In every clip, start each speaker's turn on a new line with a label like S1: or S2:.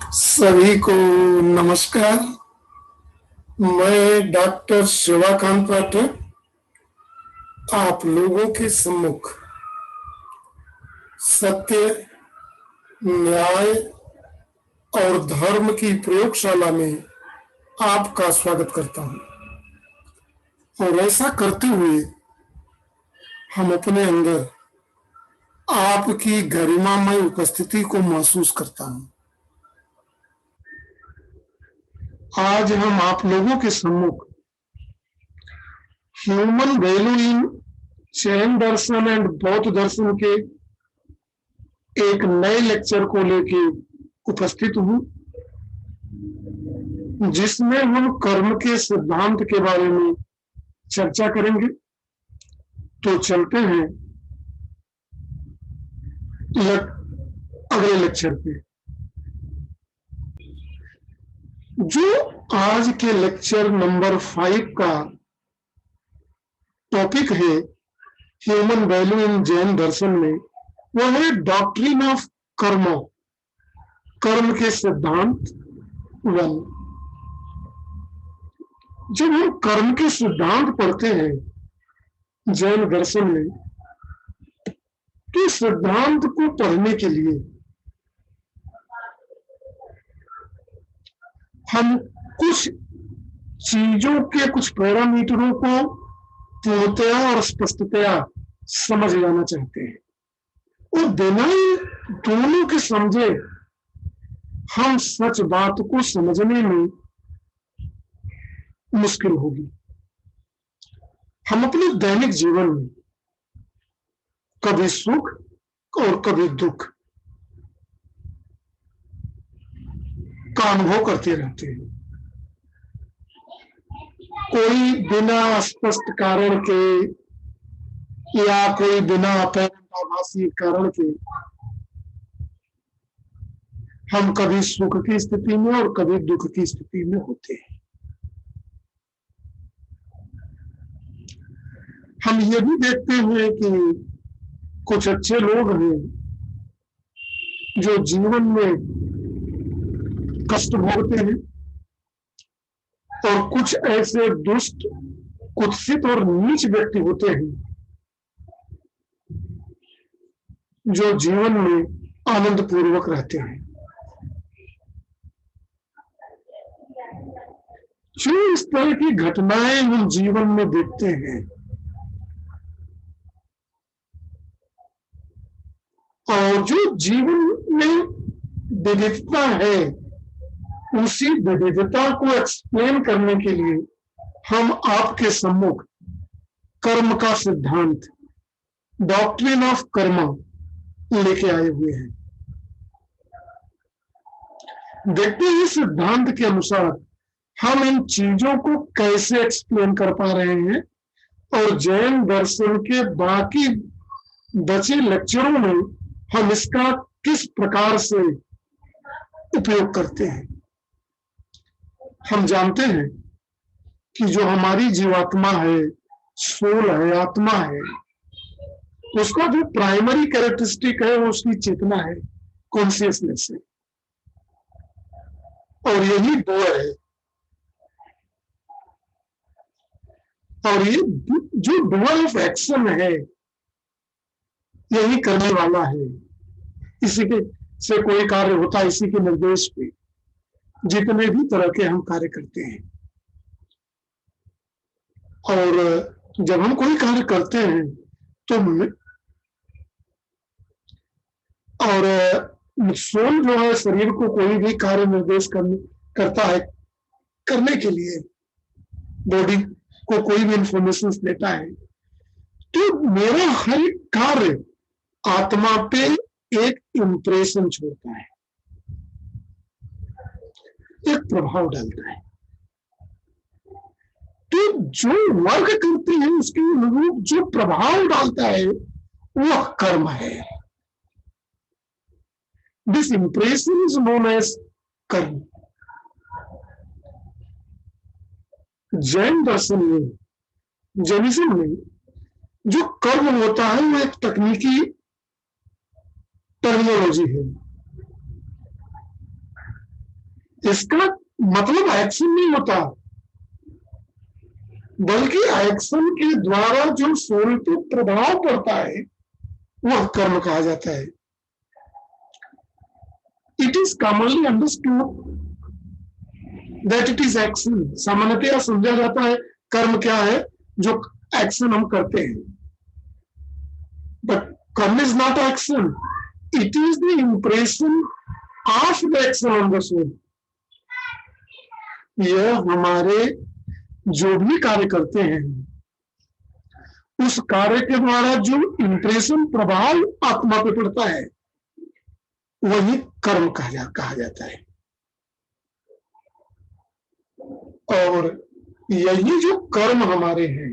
S1: सभी को नमस्कार। मैं डॉक्टर शिवाकांत पाठक आप लोगों के सम्मुख सत्य, न्याय और धर्म की प्रयोगशाला में आपका स्वागत करता हूं और ऐसा करते हुए हम अपने अंदर आपकी गरिमामय उपस्थिति को महसूस करता हूं। आज हम आप लोगों के सम्मुख human value in Jain Darshan and बौद्ध दर्शन के एक नए लेक्चर को लेके उपस्थित हूं, जिसमें हम कर्म के सिद्धांत के बारे में चर्चा करेंगे। तो चलते हैं अगले लेक्चर पे। जो आज के लेक्चर नंबर 5 का टॉपिक है ह्यूमन वैल्यू इन जैन दर्शन में, वह है डॉक्ट्रिन ऑफ कर्म, कर्म के सिद्धांत 1। जब हम कर्म के सिद्धांत पढ़ते हैं जैन दर्शन में, तो सिद्धांत को पढ़ने के लिए हम कुछ चीजों के कुछ पैरामीटरों को पूर्णतया और स्पष्टतया समझ जाना चाहते हैं, और बिना दोनों के समझे हम सच बात को समझने में मुश्किल होगी। हम अपने दैनिक जीवन में कभी सुख और कभी दुख का अनुभव करते रहते हैं। कोई बिना स्पष्ट कारण के या कोई बिना आभासी कारण के हम कभी सुख की स्थिति में और कभी दुख की स्थिति में होते हैं। हम ये भी देखते हैं कि कुछ अच्छे लोग हैं जो जीवन में कष्ट भोगते हैं, और कुछ ऐसे दुष्ट, कुत्सित और नीच व्यक्ति होते हैं जो जीवन में आनंद पूर्वक रहते हैं। जो इस तरह की घटनाएं हम जीवन में देखते हैं, और जो जीवन में विविधता है, उसी विविधता को एक्सप्लेन करने के लिए हम आपके सम्मुख कर्म का सिद्धांत, डॉक्ट्रिन ऑफ कर्म लेके आए हुए हैं। देखते हैं इस सिद्धांत के अनुसार हम इन चीजों को कैसे एक्सप्लेन कर पा रहे हैं, और जैन दर्शन के बाकी बचे लेक्चरों में हम इसका किस प्रकार से उपयोग करते हैं। हम जानते हैं कि जो हमारी जीवात्मा है, सोल है, आत्मा है, उसका जो प्राइमरी कैरेक्टरिस्टिक है वो उसकी चेतना है, कॉन्शियसनेस है, और यही दो है। और ये जो डुअल ऑफ एक्शन है, यही करने वाला है। इसी के से कोई कार्य होता है, इसी के निर्देश पे जितने भी तरह के हम कार्य करते हैं। और जब हम कोई कार्य करते हैं तो सोल जो है शरीर को कोई भी कार्य निर्देश करता है, करने के लिए बॉडी को कोई भी इंफॉर्मेशन देता है, तो मेरा हर कार्य आत्मा पे एक इम्प्रेशन छोड़ता है, एक प्रभाव डालता है। तो जो वर्क करते हैं उसके अनुरूप जो प्रभाव डालता है वह कर्म है। This impression is known as karma. Jain दर्शन में, जैनिज्म में जो कर्म होता है वो एक तकनीकी टर्मिनोलॉजी है। इसका मतलब एक्शन नहीं होता, बल्कि एक्शन के द्वारा जो सोल पे प्रभाव पड़ता है वह कर्म कहा जाता है। It is commonly understood that it is action. सामान्यतया समझा जाता है कर्म क्या है, जो एक्शन हम करते हैं। But karma is not action, it is the impression of the action on the soul. यह हमारे जो भी कार्य करते हैं उस कार्य के द्वारा जो इंप्रेशन प्रभाव आत्मा पे पड़ता है वही कर्म कहा जाता है। और यही जो कर्म हमारे हैं,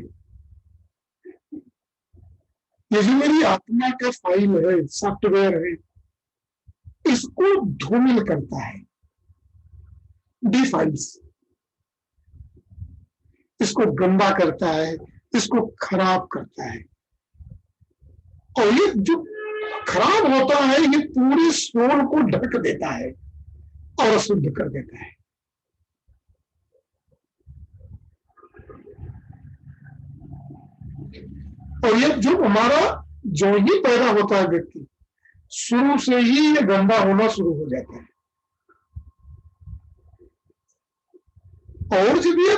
S1: ये जो मेरी आत्मा का फाइल है, सॉफ्टवेयर है, इसको धूमिल करता है, डिफाइल्स, इसको गंदा करता है, इसको खराब करता है। और ये जो खराब होता है ये पूरी सोल को ढक देता है और अशुद्ध कर देता है। और ये जो हमारा जो ही पैदा होता है व्यक्ति, शुरू से ही ये गंदा होना शुरू हो जाता है। और जब ये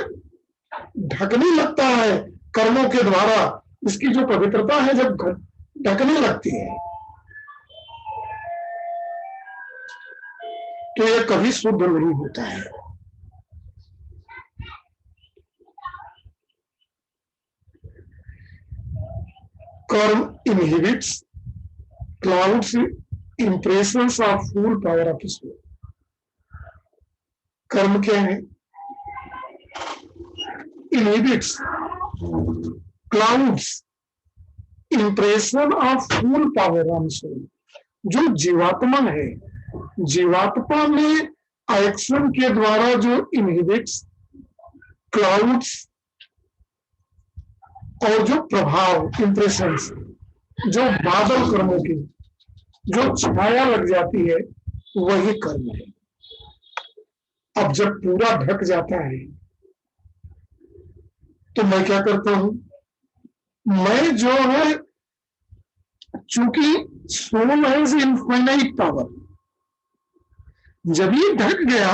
S1: ढकने लगता है कर्मों के द्वारा, इसकी जो पवित्रता है जब ढकने लगती है तो यह कभी शुद्ध नहीं होता है। Karma inhibits clouds impressions of full power of soul. कर्म क्या है? Inhibits clouds impression of full power on soul. जो जीवात्मा है, जीवात्मा में एक्शन के द्वारा जो इनहिबिट्स, क्लाउड्स और जो प्रभाव, इंप्रेशंस, जो बादल कर्मों की जो छाया लग जाती है वही कर्म है। अब जब पूरा ढक जाता है तो मैं क्या करता हूं? मैं जो है, चूंकि सोल हैज इनफाइनाइट पावर, जब ये ढक गया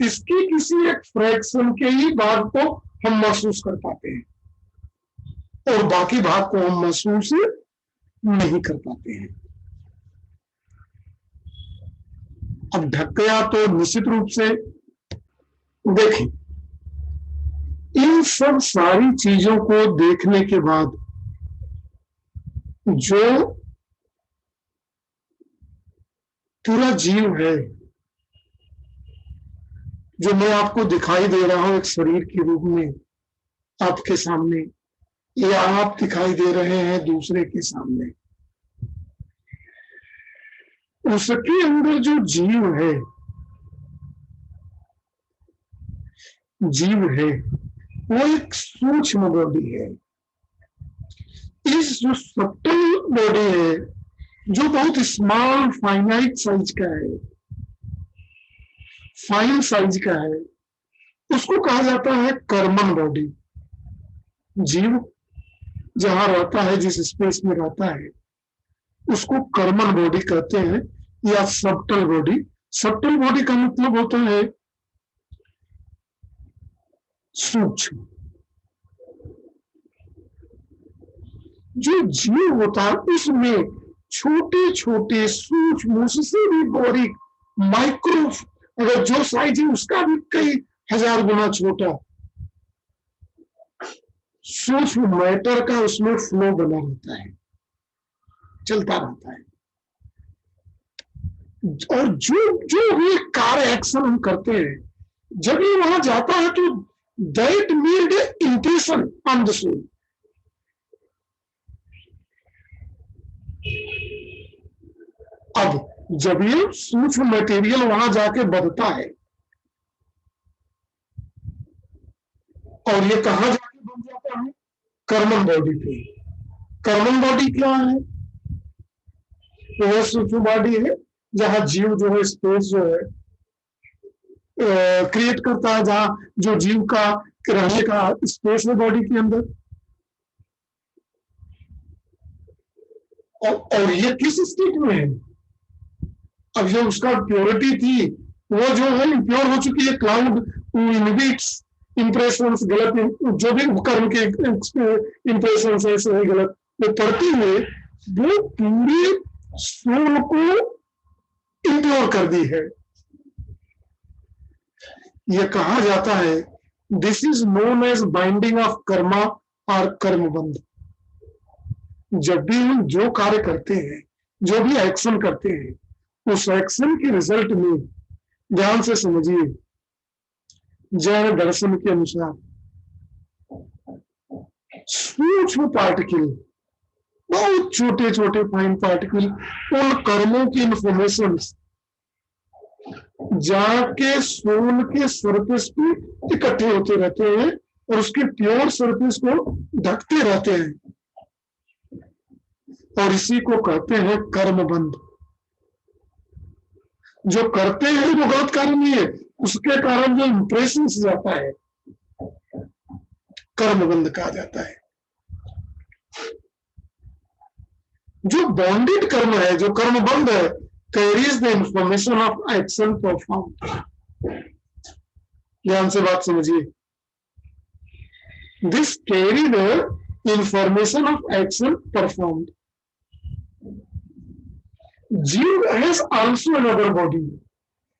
S1: इसकी किसी एक फ्रैक्शन के ही भाग को हम महसूस कर पाते हैं और बाकी भाग को हम महसूस नहीं कर पाते हैं। अब ढक गया तो निश्चित रूप से देखें, इन सब सारी चीजों को देखने के बाद जो पूरा जीव है, जो मैं आपको दिखाई दे रहा हूं एक शरीर के रूप में आपके सामने, या आप दिखाई दे रहे हैं दूसरे के सामने, उसके अंदर जो जीव है वो एक सूक्ष्म बॉडी है। इस जो सटल बॉडी है, जो बहुत स्मॉल फाइनाइट साइज का है, फाइन साइज का है, उसको कहा जाता है कर्मन बॉडी। जीव जहां रहता है, जिस स्पेस में रहता है, उसको कर्मन बॉडी कहते हैं या सब्टल बॉडी। सब्टल बॉडी का मतलब होता है सूक्ष्म। जो जीव होता है उसमें छोटे छोटे सूक्ष्म, उससे भी बारीक माइक्रो, अगर जो साइज है उसका भी कई हजार गुना छोटा सूक्ष्म मैटर का उसमें फ्लो बना रहता है, चलता रहता है। और जो जो भी कार्य एक्शन हम करते हैं, जब ये वहां जाता है तो that made impression on the soul. अब जब ये सूक्ष्म मटेरियल वहां जाके बढ़ता है और ये कहां जाके बन जाता है? कर्मन बॉडी पे। कर्मन बॉडी क्या है? वह सूक्ष्म बॉडी है जहां जीव जो है, स्पेस जो है, क्रिएट करता है, जहाँ जो जीव का रहने का स्पेस है बॉडी के अंदर। और ये किस स्टेट में है? अब जो उसका प्योरिटी थी वो जो है इम्प्योर हो चुकी है। क्लाउड इनविट्स इंप्रेशन, गलत जो भी कर्म के इंप्रेशन है सही गलत वो पढ़ते हुए वो पूरे सोल को इम्प्योर कर दी है। यह कहा जाता है this is known as binding of karma और कर्मबंध। जब भी हम जो कार्य करते हैं, जो भी एक्शन करते हैं, उस एक्शन के रिजल्ट में ध्यान से समझिए, जैन दर्शन के अनुसार सूक्ष्म पार्टिकल, बहुत छोटे छोटे फाइन पार्टिकल, उन कर्मों की इंफॉर्मेशन जाके सोल के सरफेस पे इकट्ठे होते रहते हैं और उसके प्योर सरफेस को ढकते रहते हैं, और इसी को कहते हैं कर्मबंध। जो करते हैं वो गलत कार्य नहीं है, उसके कारण जो इंप्रेशन जाता है कर्मबंध कहा जाता है। जो बॉन्डेड कर्म है, जो कर्मबंध है, carries the information of action perform. ध्यान से बात समझिए, this carry the information of action performed. जीव हैज आल्सो अनदर बॉडी।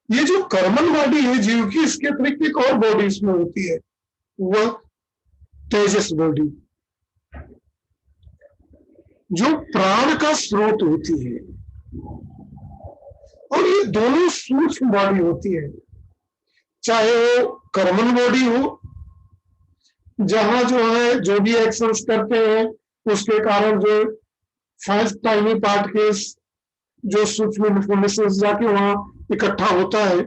S1: ये जो कर्मन बॉडी है जीव की, इसके अतिरिक्त एक और बॉडी इसमें होती है, वह तेजस बॉडी, जो प्राण का स्रोत होती है। और ये दोनों सूक्ष्म बॉडी होती है, चाहे वो कर्मन बॉडी हो, जहां जो है जो भी एक्शंस करते हैं उसके कारण जो फर्स्ट टाइनी पार्ट के जो सूक्ष्म इंफॉर्मेशन जाके वहां इकट्ठा होता है।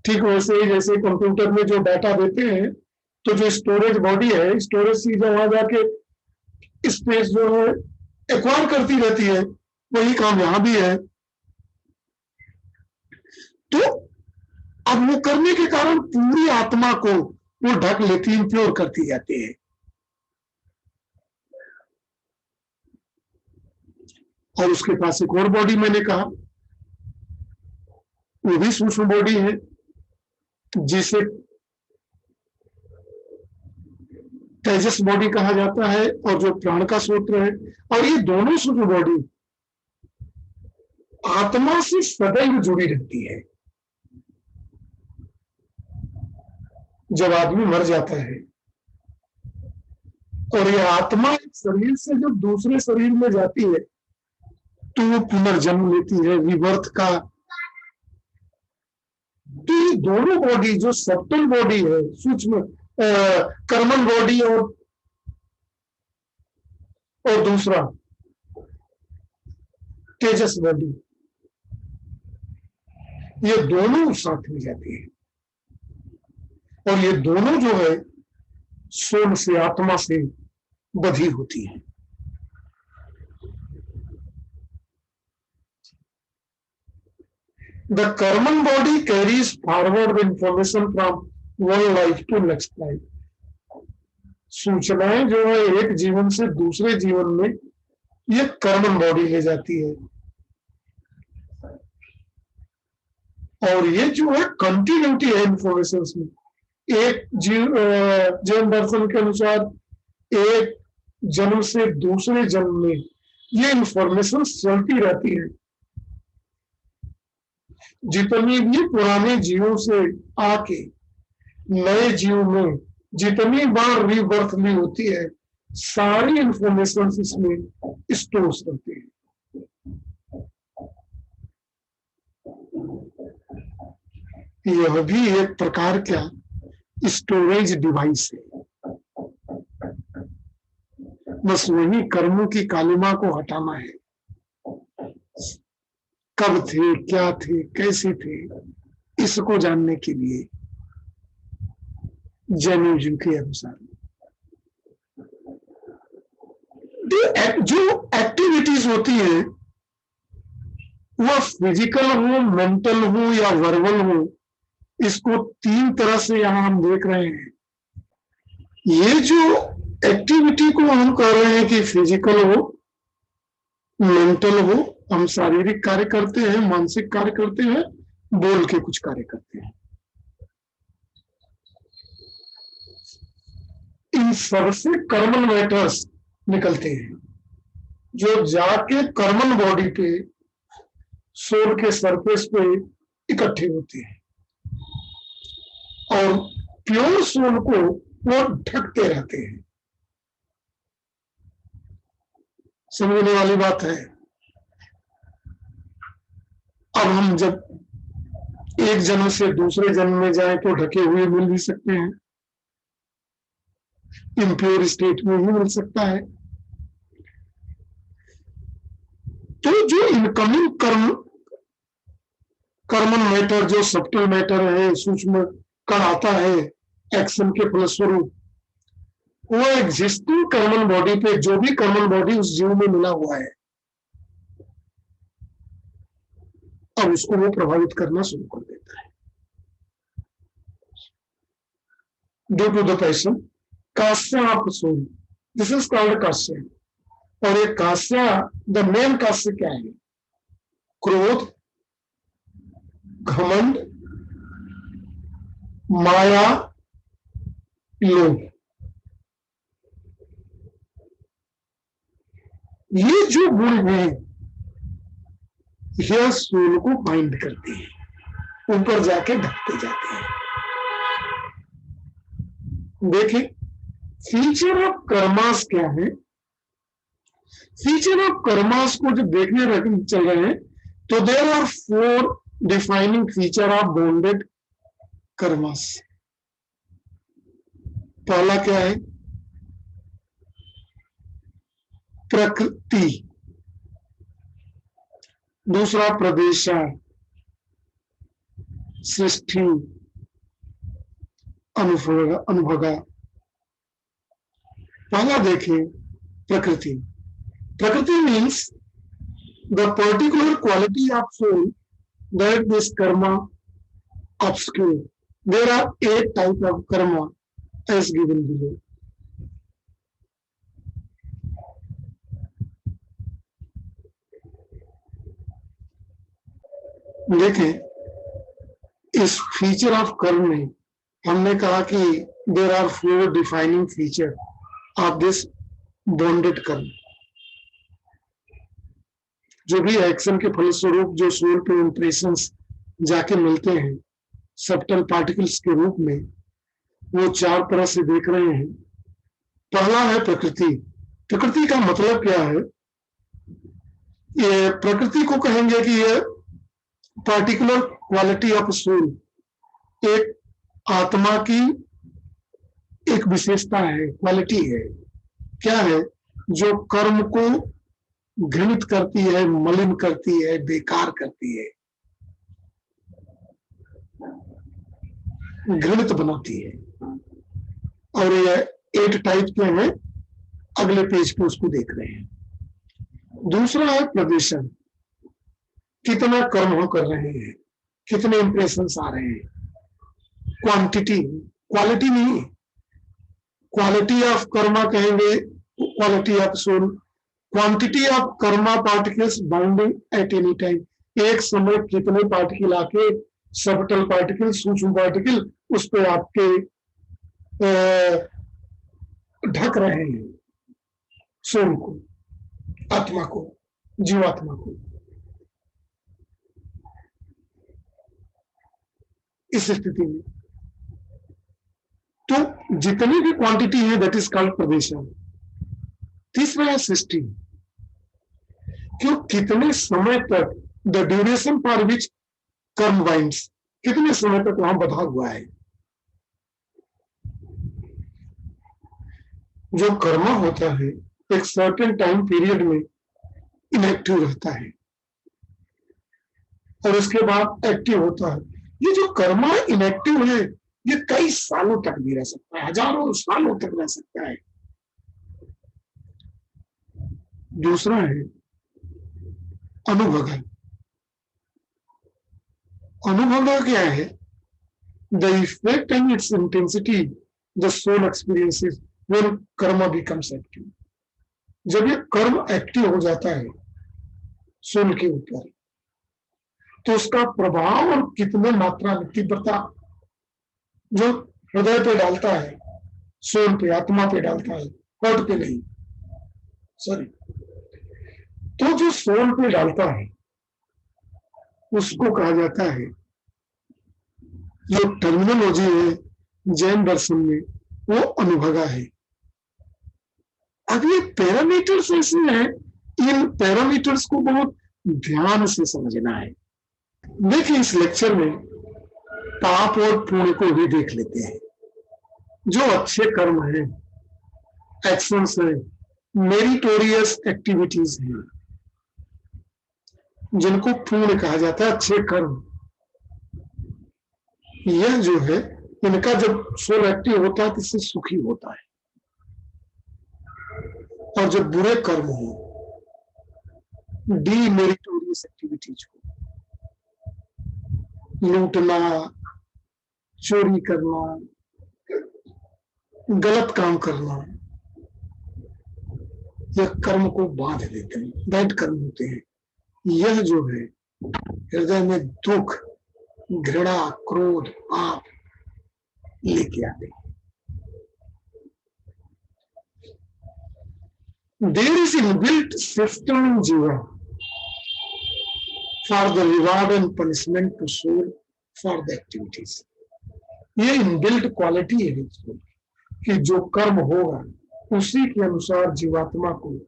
S1: ठीक वैसे ही जैसे कंप्यूटर में जो डाटा देते हैं, तो जो स्टोरेज बॉडी है, स्टोरेज चीज वहां जाके स्पेस जो है एक्वायर करती रहती है, वही काम यहां भी है। तो अब वो करने के कारण पूरी आत्मा को वो ढक लेती है, इंप्योर करती जाती है। और उसके पास एक और बॉडी मैंने कहा, वो भी सूक्ष्म बॉडी है, जिसे तेजस बॉडी कहा जाता है, और जो प्राण का सूत्र है। और ये दोनों सूक्ष्म बॉडी आत्मा से सदैव जुड़ी रहती है। जब आदमी मर जाता है और ये आत्मा एक शरीर से जब दूसरे शरीर में जाती है, तो वो पुनर्जन्म लेती है, विवर्त का। तो ये दोनों बॉडी, जो सब्टल बॉडी है, सूक्ष्म कर्मन बॉडी और दूसरा तेजस बॉडी, ये दोनों साथ में जाती है। और ये दोनों जो है सोल से, आत्मा से बधी होती है। The Karman body carries forward the information from one life to next life. सूचनाएं जो है एक जीवन से दूसरे जीवन में ये कर्मन बॉडी ले जाती है। और ये जो है कंटिन्यूटी है इंफॉर्मेशन में। एक जैन दर्शन के अनुसार एक जन्म से दूसरे जन्म में ये इंफॉर्मेशन चलती रहती है। जितनी भी पुराने जीवों से आके नए जीव में जितनी बार रीबर्थ ली होती है, सारी इंफॉर्मेशन इसमें स्टोर करती है। यह भी एक प्रकार का स्टोरेज डिवाइस है। बस वही कर्मों की कालिमा को हटाना है। कब थे, क्या थे, कैसे थे, इसको जानने के लिए जैनिज्म के अनुसार जो एक्टिविटीज होती है, वह फिजिकल हो, मेंटल हो या वर्बल हो, इसको तीन तरह से यहां हम देख रहे हैं। ये जो एक्टिविटी को हम कह रहे हैं कि फिजिकल हो, मेंटल हो, हम शारीरिक कार्य करते हैं, मानसिक कार्य करते हैं, बोल के कुछ कार्य करते हैं, इन सबसे कर्मल मैटर्स निकलते हैं जो जाके कर्मल बॉडी पे, सोल के सरफेस पे इकट्ठे होते हैं और प्योर सोल को वो ढकते रहते हैं। समझने वाली बात है। अब हम जब एक जन्म से दूसरे जन्म में जाए तो ढके हुए मिल भी सकते हैं, इम्प्योर स्टेट में ही मिल सकता है। तो जो इनकमिंग कर्मन मैटर, जो सब्टल मैटर है, सूक्ष्म कण आता है एक्शन के फलस्वरूप, वो एग्जिस्टिंग कर्मन बॉडी पे, जो भी कर्मन बॉडी उस जीव में मिला हुआ है, अब उसको वो प्रभावित करना शुरू कर देता है। Due to the passion kashaya of soul, this is called kashaya. और ये कास्या, द मेन कास्य क्या है? क्रोध, घमंड, माया, लोभ। ये जो गुण है यह सोल को बाइंड करते हैं, ऊपर जाके ढकते जाते हैं। देखें फीचर ऑफ कर्मास क्या है। फीचर ऑफ कर्मास को जब देखने चल रहे हैं तो there are 4 defining feature of bonded karmas. पहला क्या है? प्रकृति। दूसरा प्रदेशा, सृष्टि, अनुभगा। पहला देखें प्रकृति। प्रकृति means the particular quality of soul that this karma obscure. There are 8 types of karma as given below. देखें इस फीचर ऑफ कर्म में हमने कहा कि there are 4 defining feature of this bonded karma. जो भी एक्शन के फलस्वरूप जो सोल पे इंप्रेशंस जाके मिलते हैं सब्टल पार्टिकल्स के रूप में, वो 4 तरह से देख रहे हैं। पहला है प्रकृति। प्रकृति का मतलब क्या है? ये प्रकृति को कहेंगे कि ये पार्टिकुलर क्वालिटी ऑफ सोल, एक आत्मा की एक विशेषता है, क्वालिटी है। क्या है? जो कर्म को घृणित करती है, मलिन करती है, बेकार करती है, घृणित बनाती है। और ये 8 टाइप के हैं, अगले पेज पे उसको देख रहे हैं। दूसरा है प्रदेशन। कितना कर्म हम कर रहे हैं, कितने इंप्रेशंस आ रहे हैं। क्वांटिटी, क्वालिटी नहीं। क्वालिटी ऑफ कर्मा कहेंगे, quality of soul. Quantity of karma particles bounding at any time. एक समय कितने पार्टिकल आके, सबटल पार्टिकल, सूक्ष्म पार्टिकल, उस पर आपके ढक रहे हैं सोल को, आत्मा को, जीवात्मा को। इस स्थिति में तो जितनी भी क्वांटिटी है दैट इज कॉल्ड प्रदेशन। तीसरा है सृष्टि। क्यों? कितने समय तक, द ड्यूरेशन फॉर विच कर्म बाइंड्स, कितने समय तक वहां बधा हुआ है। जो कर्म होता है एक सर्टेन टाइम पीरियड में इनएक्टिव रहता है और उसके बाद एक्टिव होता है। ये जो कर्मा इनएक्टिव है ये कई सालों तक भी रह सकता है, हजारों सालों तक रह सकता है। दूसरा है अनुभव। अनुभव क्या है? the effect and its intensity the soul experiences when karma becomes active. जब ये कर्म एक्टिव हो जाता है सोल के ऊपर, तो उसका प्रभाव और कितने मात्रा में तीव्रता जो हृदय पे डालता है, सोल पे, आत्मा पे डालता है, हर्ट पे नहीं, सॉरी, तो जो सोल पे डालता है उसको कहा जाता है, जो टर्मिनोलॉजी है जैन दर्शन में, वो अनुभगा है। अब ये पैरामीटर्स ऐसे हैं, इन पैरामीटर्स को बहुत ध्यान से समझना है। देखिए इस लेक्चर में पाप और पुण्य को भी देख लेते हैं। जो अच्छे कर्म हैं, एक्शंस हैं, मेरिटोरियस एक्टिविटीज हैं, जिनको पुण्य कहा जाता है, अच्छे कर्म, यह जो है इनका जब सोल एक्टिव होता है तो इससे सुखी होता है। और जो बुरे कर्म हो, डीमेरिटोरियस एक्टिविटीज को, लूटना, चोरी करना, गलत काम करना, यह कर्म को बांध देते हैं, बैड कर्म होते हैं। यह जो है हृदय में दुख, घृणा, क्रोध, पाप लेके आते हैं। There is inbuilt system in jiva for the reward and punishment to soul for the activities. ये इनबिल्ट क्वालिटी है कि जो कर्म होगा उसी के अनुसार जीवात्मा को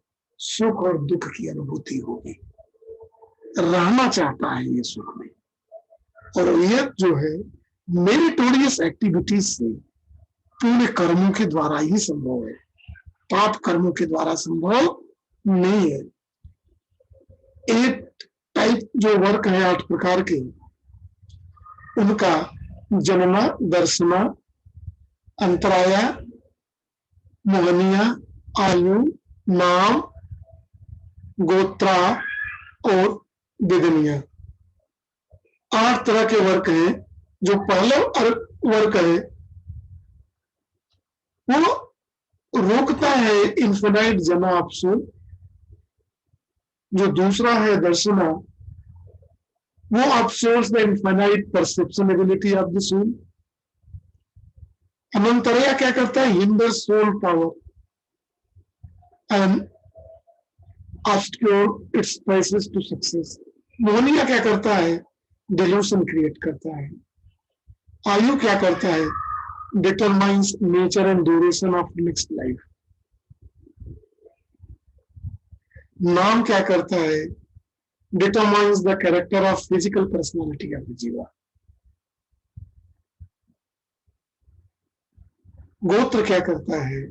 S1: सुख और दुख की अनुभूति होगी। रहना चाहता है ये सुख में, और यह जो है मेरिटोरियस एक्टिविटीज से पूरे कर्मों के द्वारा ही संभव है, पाप कर्मों के द्वारा संभव नहीं है। 8 टाइप जो वर्क है, 8 प्रकार के, उनका जन्मा, दर्शना, अंतराया, मोहनिया, आयु, नाम, गोत्रा और वेदनिया, 8 तरह के वर्क हैं। जो पहला वर्क है वो रोकता है इन्फिनाइट जमा ऑफ सोल। जो दूसरा है दर्शना, वो observes the infinite perception ability of the soul. अनंतरया क्या करता है? Hinder soul power and obscure its prices to success। मोहनिया क्या करता है? डिल्यूशन क्रिएट करता है। आयु क्या करता है? Determines nature and duration of next life. नाम क्या करता है? Determines the character of physical personality of the जीवा। गोत्र क्या करता है?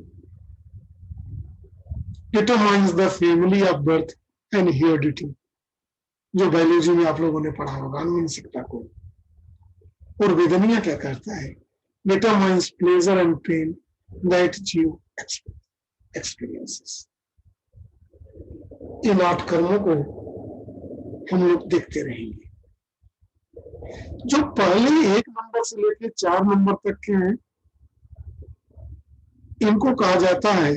S1: Determines the family of birth and heredity, जो बायोलॉजी में आप लोगों ने पढ़ा होगा, अनुवंशिकता को। और वेदनिया क्या करता है? Determines pleasure and pain that jiva experiences. इन 8 कर्मों को हम लोग देखते रहेंगे। जो पहले 1 नंबर से लेकर 4 नंबर तक के हैं, इनको कहा जाता है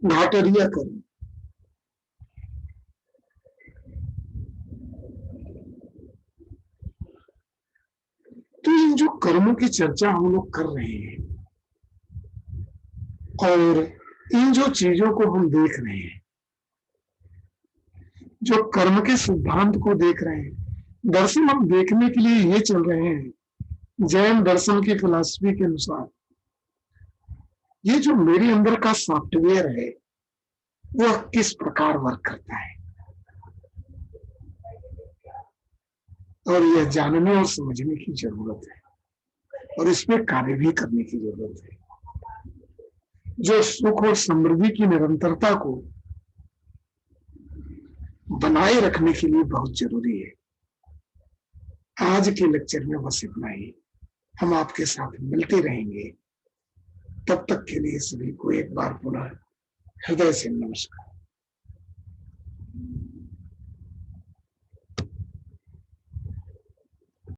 S1: घाटरिया कर्म। तो इन जो कर्मों की चर्चा हम लोग कर रहे हैं और इन जो चीजों को हम देख रहे हैं, जो कर्म के सिद्धांत को देख रहे हैं, दर्शन हम देखने के लिए ये चल रहे हैं। जैन दर्शन की फिलॉसफी के अनुसार ये जो मेरे अंदर का सॉफ्टवेयर है वह किस प्रकार वर्क करता है, और यह जानने और समझने की जरूरत है, और इस पे कार्य भी करने की जरूरत है। जो सुख और समृद्धि की निरंतरता को बनाए रखने के लिए बहुत जरूरी है। आज के लेक्चर में बस इतना ही। हम आपके साथ मिलते रहेंगे। तब तक के लिए सभी को एक बार पुनः हृदय से नमस्कार।